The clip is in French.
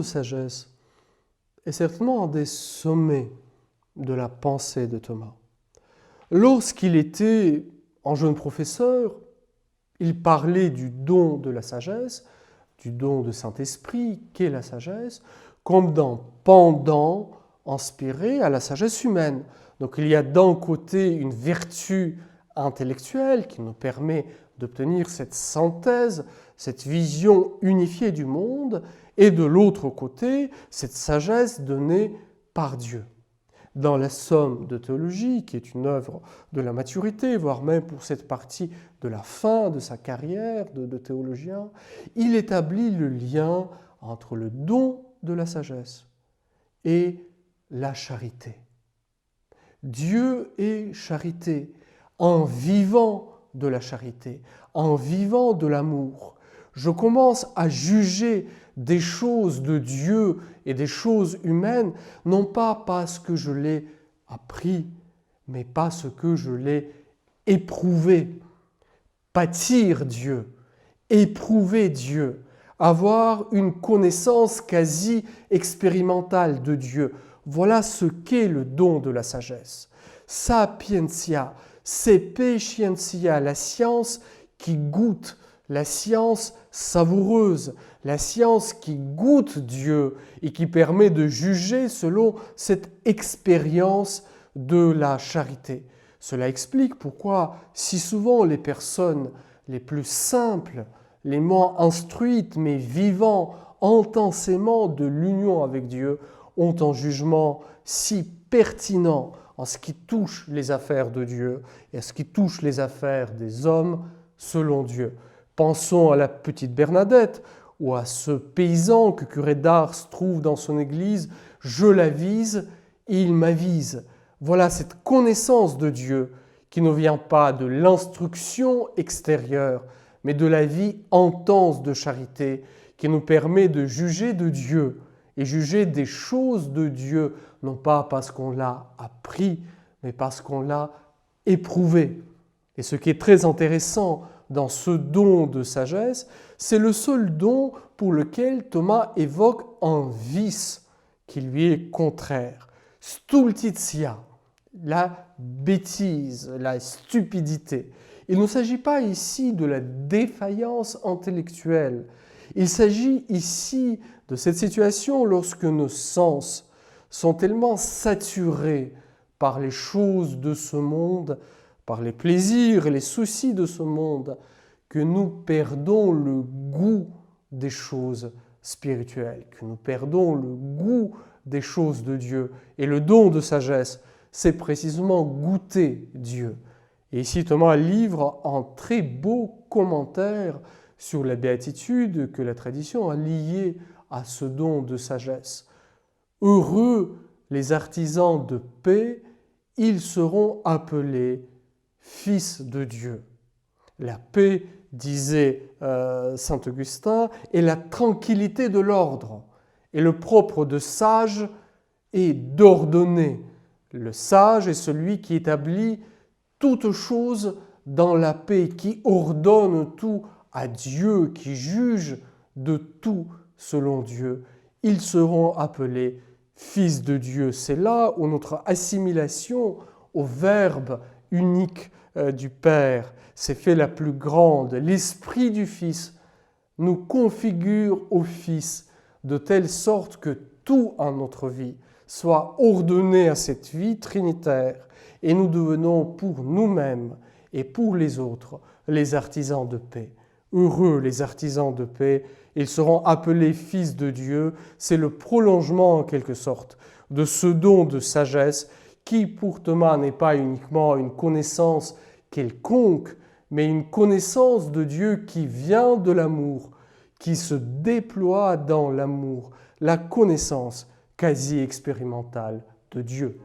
de sagesse est certainement un des sommets de la pensée de Thomas. Lorsqu'il était en jeune professeur, il parlait du don de la sagesse, du don de Saint-Esprit qu'est la sagesse, comme d'un pendant inspiré à la sagesse humaine. Donc il y a d'un côté une vertu intellectuelle qui nous permet d'obtenir cette synthèse, cette vision unifiée du monde, et de l'autre côté, cette sagesse donnée par Dieu. Dans la Somme de théologie, qui est une œuvre de la maturité, voire même pour cette partie de la fin de sa carrière de théologien, il établit le lien entre le don de la sagesse et la charité. Dieu est charité, en vivant de la charité, en vivant de l'amour. Je commence à juger des choses de Dieu et des choses humaines, non pas parce que je l'ai appris, mais parce que je l'ai éprouvé. Pâtir Dieu, éprouver Dieu, avoir une connaissance quasi expérimentale de Dieu. Voilà ce qu'est le don de la sagesse. Sapientia, sapientiae, la science qui goûte, la science savoureuse, la science qui goûte Dieu et qui permet de juger selon cette expérience de la charité. Cela explique pourquoi si souvent les personnes les plus simples, les moins instruites mais vivant intensément de l'union avec Dieu ont un jugement si pertinent en ce qui touche les affaires de Dieu et en ce qui touche les affaires des hommes selon Dieu. Pensons à la petite Bernadette ou à ce paysan que curé d'Ars trouve dans son église « Je l'avise, il m'avise ». Voilà cette connaissance de Dieu qui ne vient pas de l'instruction extérieure, mais de la vie intense de charité qui nous permet de juger de Dieu et juger des choses de Dieu, non pas parce qu'on l'a appris, mais parce qu'on l'a éprouvé. Et ce qui est très intéressant dans ce don de sagesse, c'est le seul don pour lequel Thomas évoque un vice qui lui est contraire. Stultitia, la bêtise, la stupidité. Il ne s'agit pas ici de la défaillance intellectuelle. Il s'agit ici de cette situation lorsque nos sens sont tellement saturés par les choses de ce monde, par les plaisirs et les soucis de ce monde, que nous perdons le goût des choses spirituelles, que nous perdons le goût des choses de Dieu. Et le don de sagesse, c'est précisément goûter Dieu. Et ici, Thomas livre un très beau commentaire sur la béatitude que la tradition a liée à ce don de sagesse. Heureux les artisans de paix, ils seront appelés fils de Dieu. La paix, disait saint Augustin, est la tranquillité de l'ordre. Et le propre de sage est d'ordonner. Le sage est celui qui établit toute chose dans la paix, qui ordonne tout à Dieu, qui juge de tout selon Dieu. Ils seront appelés fils de Dieu. C'est là où notre assimilation au Verbe unique du Père s'est fait la plus grande. L'Esprit du Fils nous configure au Fils de telle sorte que tout en notre vie soit ordonné à cette vie trinitaire et nous devenons pour nous-mêmes et pour les autres les artisans de paix. Heureux les artisans de paix, ils seront appelés fils de Dieu. C'est le prolongement en quelque sorte de ce don de sagesse qui pour Thomas n'est pas uniquement une connaissance quelconque, mais une connaissance de Dieu qui vient de l'amour, qui se déploie dans l'amour, la connaissance quasi expérimentale de Dieu.